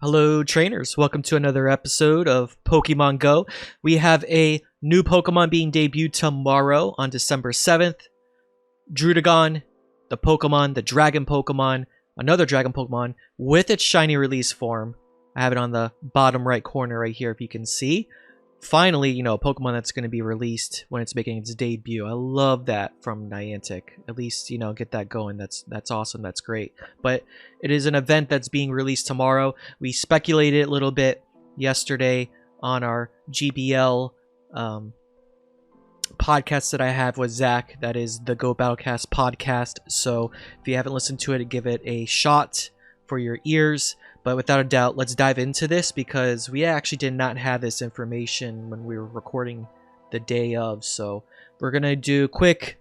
Hello trainers, welcome to another episode of Pokemon Go. We have a new Pokemon being debuted tomorrow on December 7th. Druddigon, the Dragon Pokemon, another Dragon Pokemon with its shiny release form. I have it on the bottom right corner right here if you can see. Finally, a Pokemon that's going to be released when it's making its debut. I love that from Niantic. At least, get that going. That's awesome. That's great. But it is an event that's being released tomorrow. We speculated a little bit yesterday on our GBL podcast that I have with Zach. That is the Go Battlecast podcast. So if you haven't listened to it, give it a shot for your ears. But without a doubt, let's dive into this because we actually did not have this information when we were recording the day of. So we're going to do a quick,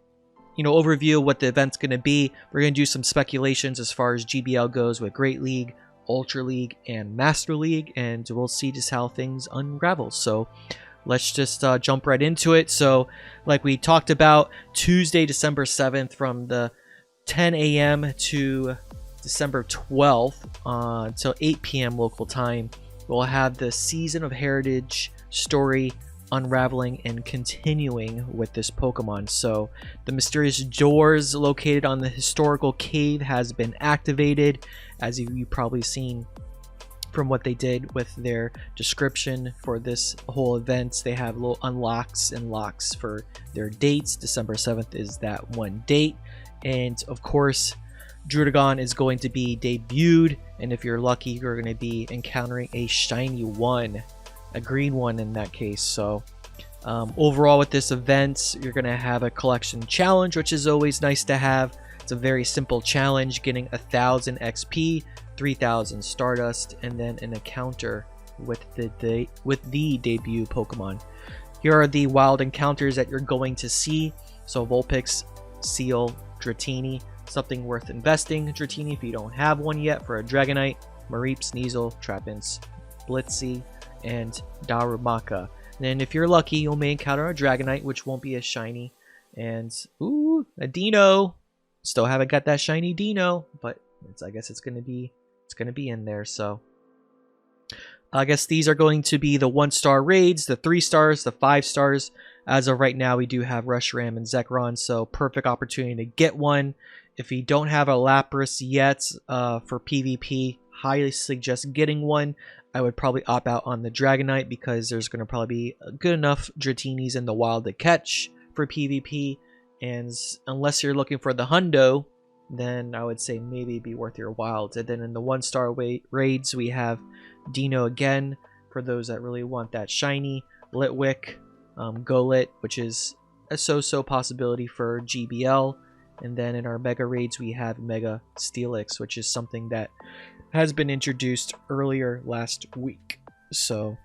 overview of what the event's going to be. We're going to do some speculations as far as GBL goes with Great League, Ultra League, and Master League. And we'll see just how things unravel. So let's just jump right into it. So like we talked about, Tuesday, December 7th from the 10 a.m. to December 12th until 8 p.m. local time, we'll have the Season of Heritage story unraveling and continuing with this Pokemon. So the mysterious doors located on the historical cave has been activated, as you've probably seen from what they did with their description for this whole event. They have little unlocks and locks for their dates. December 7th is that one date, and of course Druddigon is going to be debuted, and if you're lucky, you're going to be encountering a shiny one, a green one in that case. So overall with this event, you're going to have a collection challenge, which is always nice to have. It's a very simple challenge, getting 1,000 XP, 3,000 Stardust, and then an encounter with the debut Pokemon. Here are the wild encounters that you're going to see. So Vulpix, Seal, Dratini. Something worth investing, Dratini, if you don't have one yet, for a Dragonite, Mareep, Sneasel, Trapinch, Blissey, and Darumaka. And then if you're lucky, you may encounter a Dragonite, which won't be as shiny. And, ooh, a Dino. Still haven't got that shiny Dino, but I guess it's gonna be in there. So I guess these are going to be the 1-star raids, the 3 stars, the 5 stars. As of right now, we do have Reshiram and Zekrom, so perfect opportunity to get one. If you don't have a Lapras yet for PvP, highly suggest getting one. I would probably opt out on the Dragonite because there's going to probably be good enough Dratinis in the wild to catch for PvP. And unless you're looking for the Hundo, then I would say maybe it'd be worth your while. And then in the 1-star raids, we have Dino again for those that really want that shiny, Litwick, Golett, which is a so-so possibility for GBL. And then in our Mega Raids, we have Mega Steelix, which is something that has been introduced earlier last week. So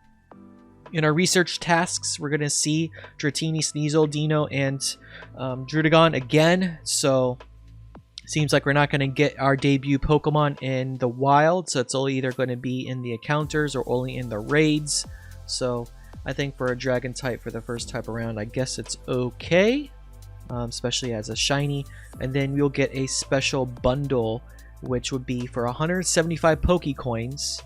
in our research tasks, we're going to see Dratini, Sneasel, Dino, and Druddigon again. So seems like we're not going to get our debut Pokemon in the wild. So it's only either going to be in the encounters or only in the raids. So I think for a Dragon type for the first type around, I guess it's okay. Especially as a shiny. And then we'll get a special bundle, which would be for 175 Pokecoins,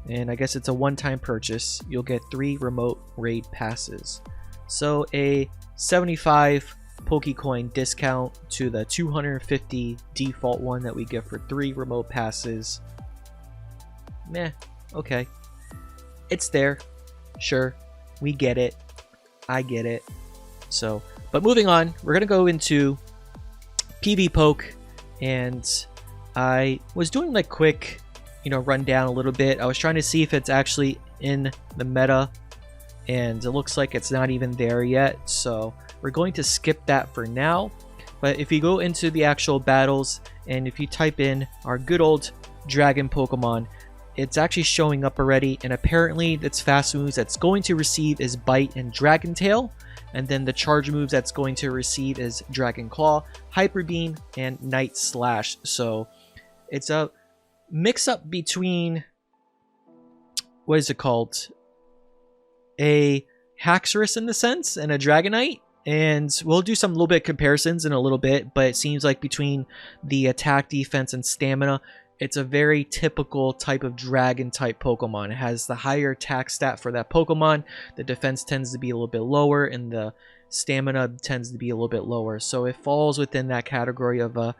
and I guess it's a one-time purchase. You'll get 3 remote raid passes, so a 75 Pokecoin discount to the 250 default one that we get for 3 remote passes. Meh, okay, it's there, sure, we get it, I get it. So but moving on, we're going to go into PvPoke, and I was doing like quick, rundown a little bit. I was trying to see if it's actually in the meta, and it looks like it's not even there yet. So we're going to skip that for now. But if you go into the actual battles, and if you type in our good old Dragon Pokemon, it's actually showing up already, and apparently its fast moves that's going to receive is Bite and Dragon Tail. And then the charge moves that's going to receive is Dragon Claw, Hyper Beam, and Night Slash. So it's a mix-up between, what is it called? A Haxorus in the sense, and a Dragonite. And we'll do some little bit comparisons in a little bit, but it seems like between the attack, defense, and stamina, it's a very typical type of dragon type Pokemon. It has the higher attack stat for that Pokemon. The defense tends to be a little bit lower, and the stamina tends to be a little bit lower. So it falls within that category of a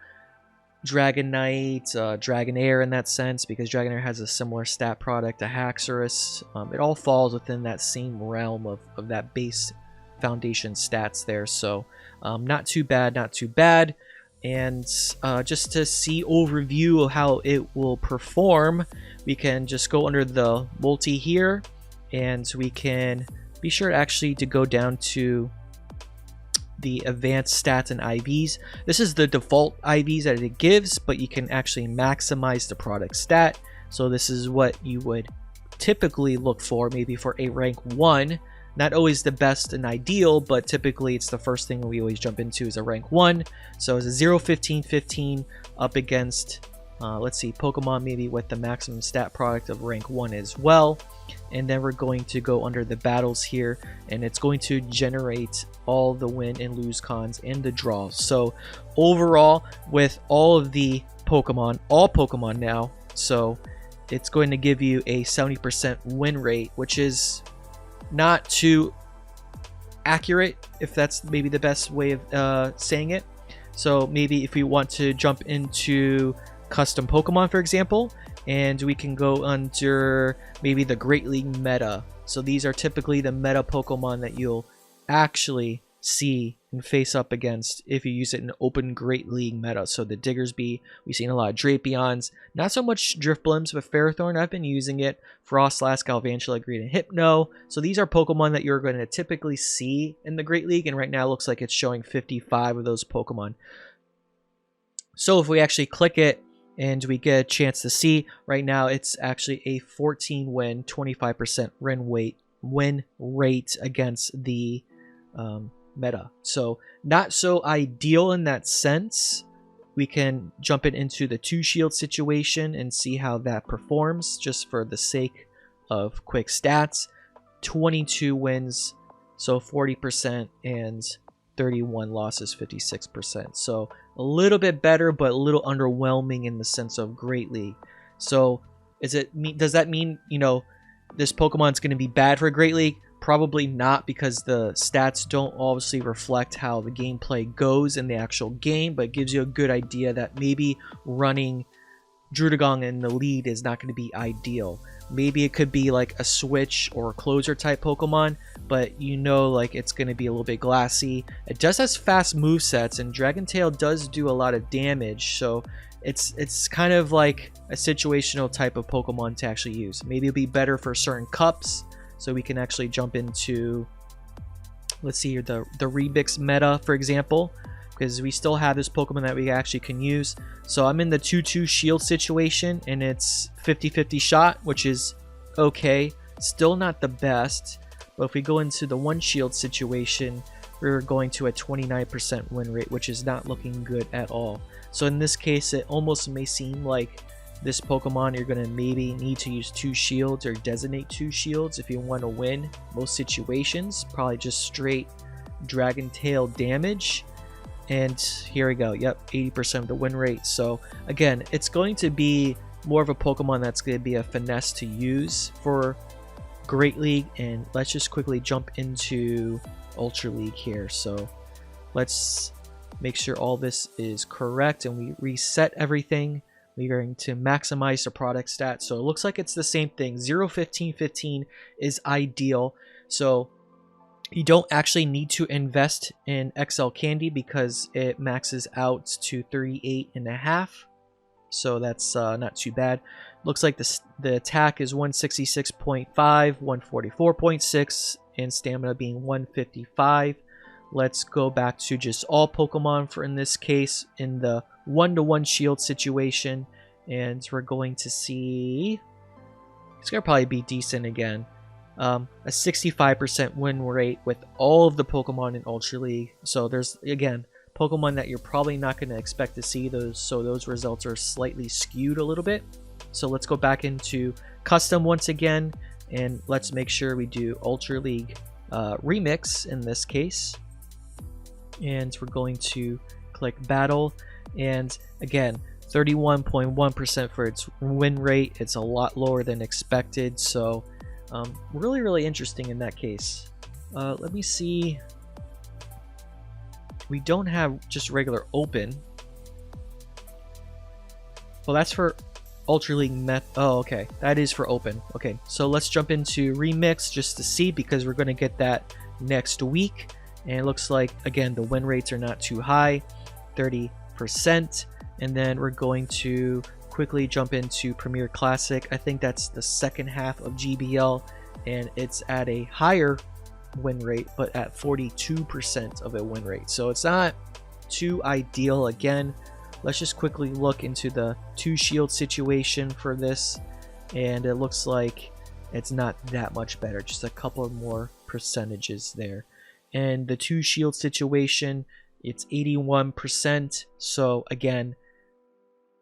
Dragonite, Dragonair in that sense, because Dragonair has a similar stat product to Haxorus. It all falls within that same realm of that base foundation stats there. So not too bad, not too bad. And just to see overview of how it will perform, we can just go under the multi here, and we can be sure actually to go down to the advanced stats and IVs. This is the default IVs that it gives, but you can actually maximize the product stat. So this is what you would typically look for, maybe for a rank 1. Not always the best and ideal, but typically it's the first thing we always jump into is a rank 1. So it's a 0, 15, 15 up against, let's see, Pokemon maybe with the maximum stat product of rank 1 as well. And then we're going to go under the battles here, and it's going to generate all the win and lose cons and the draws. So overall, with all of the Pokemon, all Pokemon now, so it's going to give you a 70% win rate, which is not too accurate, if that's maybe the best way of saying it. So maybe if we want to jump into custom Pokemon, for example, and we can go under maybe the Great League meta. So these are typically the meta Pokemon that you'll actually see and face up against if you use it in open Great League meta. So the Diggersby, we've seen a lot of Drapions, not so much Drifblims, but Ferrothorn, I've been using it. Frostlass, Galvantula, Greed, and Hypno. So these are Pokemon that you're going to typically see in the Great League, and right now it looks like it's showing 55 of those Pokemon. So if we actually click it and we get a chance to see, right now it's actually a 14 win, 25% win rate against the meta. So not so ideal in that sense. We can jump it into the 2 shield situation and see how that performs, just for the sake of quick stats. 22 wins, so 40%, and 31 losses, 56%. So a little bit better, but a little underwhelming in the sense of Great League. So does that mean, you know, this Pokemon's going to be bad for Great League? Probably not, because the stats don't obviously reflect how the gameplay goes in the actual game, but it gives you a good idea that maybe running Druddigon in the lead is not going to be ideal. Maybe it could be like a switch or a closer type Pokemon, but you know, like, it's going to be a little bit glassy. It just has fast movesets, and Dragon Tail does do a lot of damage, so it's kind of like a situational type of Pokemon to actually use. Maybe it'll be better for certain cups. So we can actually jump into, let's see here, the Rebix meta, for example, because we still have this Pokemon that we actually can use. So I'm in the 2-2 shield situation, and it's 50-50 shot, which is okay. Still not the best, but if we go into the 1 shield situation, we're going to a 29% win rate, which is not looking good at all. So in this case, it almost may seem like this Pokemon, you're going to maybe need to use 2 shields or designate 2 shields if you want to win most situations. Probably just straight Dragon Tail damage. And here we go. Yep, 80% of the win rate. So again, it's going to be more of a Pokemon that's going to be a finesse to use for Great League. And let's just quickly jump into Ultra League here. So let's make sure all this is correct and we reset everything. We're going to maximize the product stat. So it looks like it's the same thing. 0, 15, 15 is ideal. So you don't actually need to invest in XL Candy because it maxes out to 38.5. So that's not too bad. Looks like the attack is 166.5, 144.6, and stamina being 155. Let's go back to just all Pokemon for in this case in the 1-to-1 shield situation, and we're going to see it's gonna probably be decent again. A 65% win rate with all of the Pokemon in Ultra League. So there's again Pokemon that you're probably not going to expect to see those, so those results are slightly skewed a little bit. So let's go back into custom once again, and let's make sure we do Ultra League Remix in this case, and we're going to click battle. And again, 31.1% for its win rate. It's a lot lower than expected, so really interesting in that case. Let me see. We don't have just regular open. Well, that's for Ultra League oh, okay. That is for open. Okay, so let's jump into remix just to see, because we're going to get that next week. And it looks like, again, the win rates are not too high, 30%. And then we're going to quickly jump into Premier Classic. I think that's the second half of GBL, and it's at a higher win rate, but at 42% of a win rate. So it's not too ideal. Again, let's just quickly look into the 2 shield situation for this, and it looks like it's not that much better, just a couple more percentages there. And the 2 shield situation, it's 81%. So again,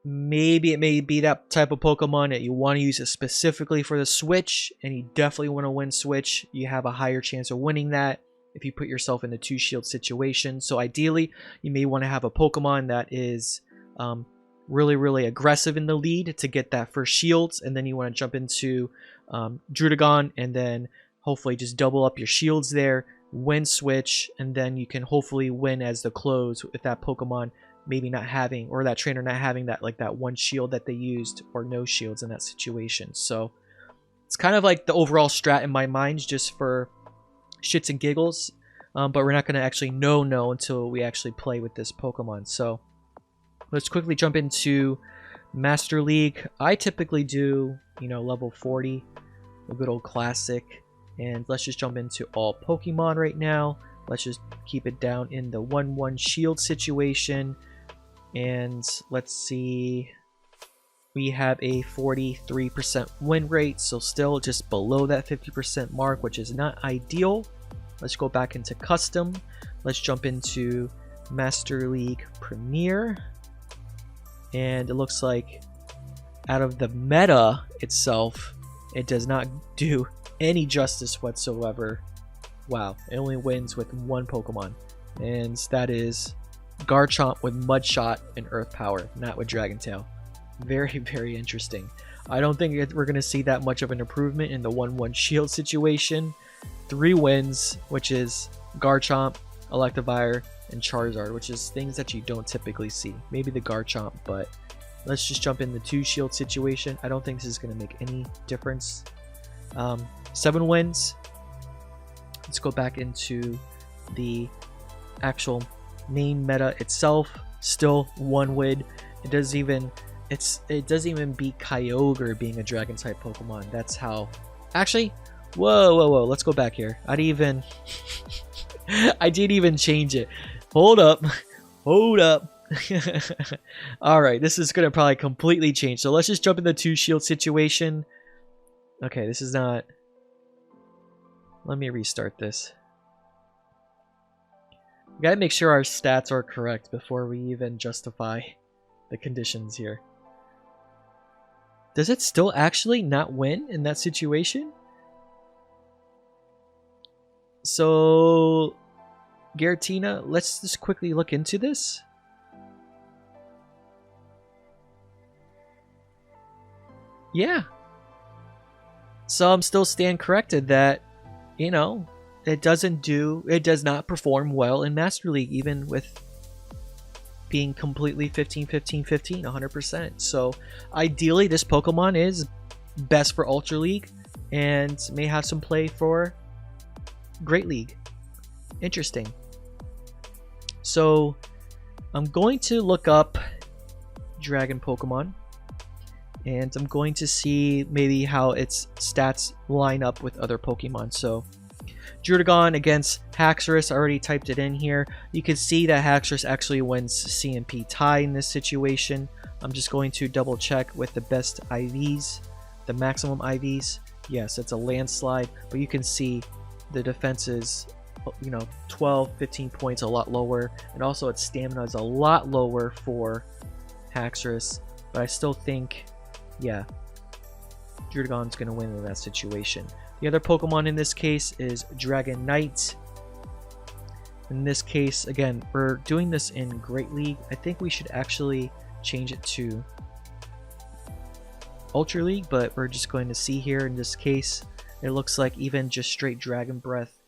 maybe it may be that type of Pokemon that you want to use it specifically for the Switch, and you definitely want to win Switch. You have a higher chance of winning that if you put yourself in the 2 shield situation. So ideally, you may want to have a Pokemon that is really aggressive in the lead to get that first shields, and then you want to jump into Druddigon, and then hopefully just double up your shields there, win Switch, and then you can hopefully win as the close with that Pokemon maybe not having, or that trainer not having that, like that 1 shield that they used, or no shields in that situation. So it's kind of like the overall strat in my mind, just for shits and giggles, but we're not going to actually know until we actually play with this Pokemon. So let's quickly jump into Master League. I typically do, level 40, a good old classic. And let's just jump into all Pokemon right now. Let's just keep it down in the 1-1 shield situation. And let's see. We have a 43% win rate, so still just below that 50% mark, which is not ideal. Let's go back into custom. Let's jump into Master League Premier. And it looks like out of the meta itself, it does not do any justice whatsoever. Wow, it only wins with 1 Pokemon, and that is Garchomp with Mudshot and Earth Power, not with Dragon Tail. Very interesting. I don't think we're going to see that much of an improvement in the 1-1 shield situation. 3 wins, which is Garchomp, Electivire, and Charizard, which is things that you don't typically see. Maybe the Garchomp, but let's just jump in the 2 shield situation. I don't think this is going to make any difference. 7 wins. Let's go back into the actual main meta itself. Still 1 win. It doesn't even beat Kyogre being a dragon type Pokemon. That's how. Actually, whoa. Let's go back here. I didn't even change it. Hold up. All right, this is gonna probably completely change. So let's just jump in the 2 shield situation. Okay, this is not. Let me restart this. We gotta make sure our stats are correct before we even justify the conditions here. Does it still actually not win in that situation? So, Giratina, let's just quickly look into this. Yeah. So I'm still stand corrected that, it does not perform well in Master League, even with being completely 15-15-15, 100%. So ideally, this Pokemon is best for Ultra League and may have some play for Great League. Interesting. So I'm going to look up Dragon Pokemon, and I'm going to see maybe how its stats line up with other Pokemon. So Druddigon against Haxorus, I already typed it in here. You can see that Haxorus actually wins CMP tie in this situation. I'm just going to double check with the best IVs, the maximum IVs. Yes, it's a landslide, but you can see the defense is, 12, 15 points, a lot lower. And also its stamina is a lot lower for Haxorus. But I still think, yeah, Druddigon's going to win in that situation. The other Pokemon in this case is Dragonite. In this case, again, we're doing this in Great League. I think we should actually change it to Ultra League, but we're just going to see here in this case, it looks like even just straight Dragon Breath,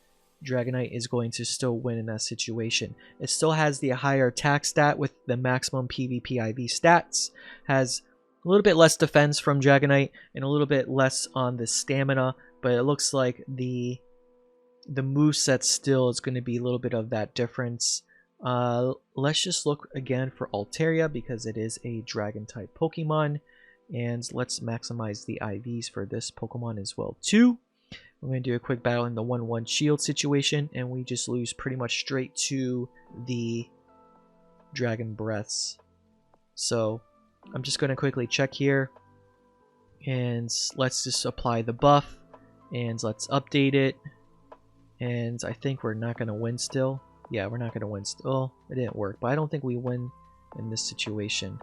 Dragonite is going to still win in that situation. It still has the higher attack stat with the maximum PvP IV stats, has a little bit less defense from Dragonite and a little bit less on the stamina, but it looks like the moveset still is going to be a little bit of that difference. Let's just look again for Altaria because it is a dragon type Pokemon, and let's maximize the IVs for this Pokemon as well too. We're going to do a quick battle in the 1-1 shield situation, and we just lose pretty much straight to the Dragon Breaths. So I'm just going to quickly check here, and let's just apply the buff, and let's update it. And I think we're not going to win still. Yeah, we're not going to win still. It didn't work, but I don't think we win in this situation.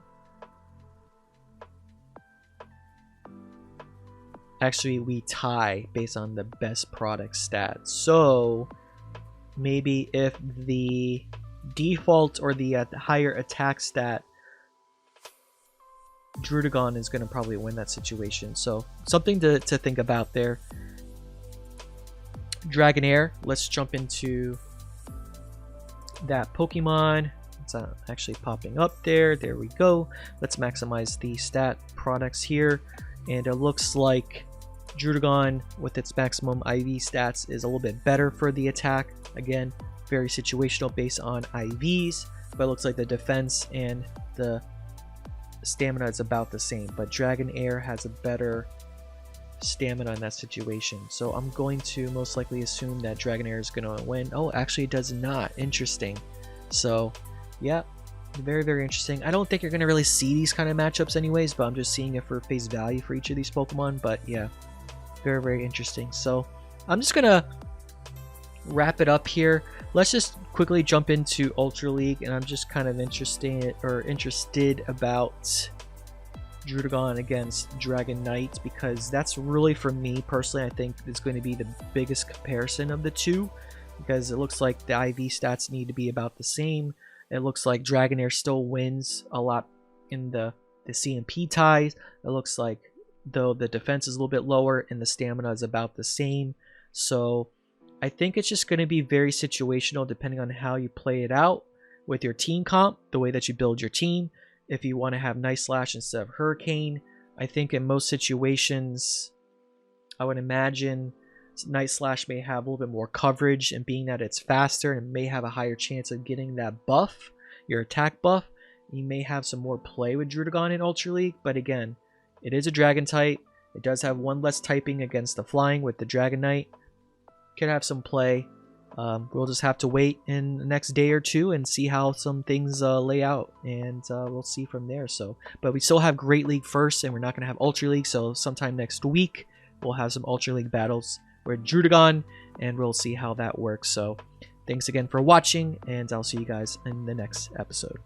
Actually, we tie based on the best product stats. So maybe if the default or the higher attack stat, Druddigon is going to probably win that situation. So something to think about there. Dragonair, let's jump into that Pokemon. It's actually popping up there. There we go. Let's maximize the stat products here. And it looks like Druddigon with its maximum IV stats is a little bit better for the attack. Again, very situational based on IVs, but it looks like the defense and the stamina is about the same. But Dragonair has a better stamina in that situation. So I'm going to most likely assume that Dragonair is going to win. Oh, actually it does not. Interesting. So, yeah. Very, very interesting. I don't think you're going to really see these kind of matchups anyways, but I'm just seeing it for face value for each of these Pokemon. But yeah, very, very interesting. So I'm just going to wrap it up here. Let's just quickly jump into Ultra League, and I'm just kind of interested about Druddigon against Dragonite, because that's really, for me personally, I think is going to be the biggest comparison of the two, because it looks like the IV stats need to be about the same. It looks like Dragonair still wins a lot in the CMP ties. It looks like though the defense is a little bit lower and the stamina is about the same. So I think it's just going to be very situational depending on how you play it out with your team comp, the way that you build your team. If you want to have Night Slash instead of Hurricane, I think in most situations, I would imagine Night Slash may have a little bit more coverage, and being that it's faster and may have a higher chance of getting that buff, your attack buff, you may have some more play with Druddigon in Ultra League. But again, it is a dragon type. It does have one less typing against the flying with the Dragonite. Could have some play. We'll just have to wait in the next day or two and see how some things lay out, and we'll see from there. So, but we still have Great League first, and we're not going to have Ultra League, so sometime next week we'll have some Ultra League battles with Druddigon, and we'll see how that works. So thanks again for watching, and I'll see you guys in the next episode.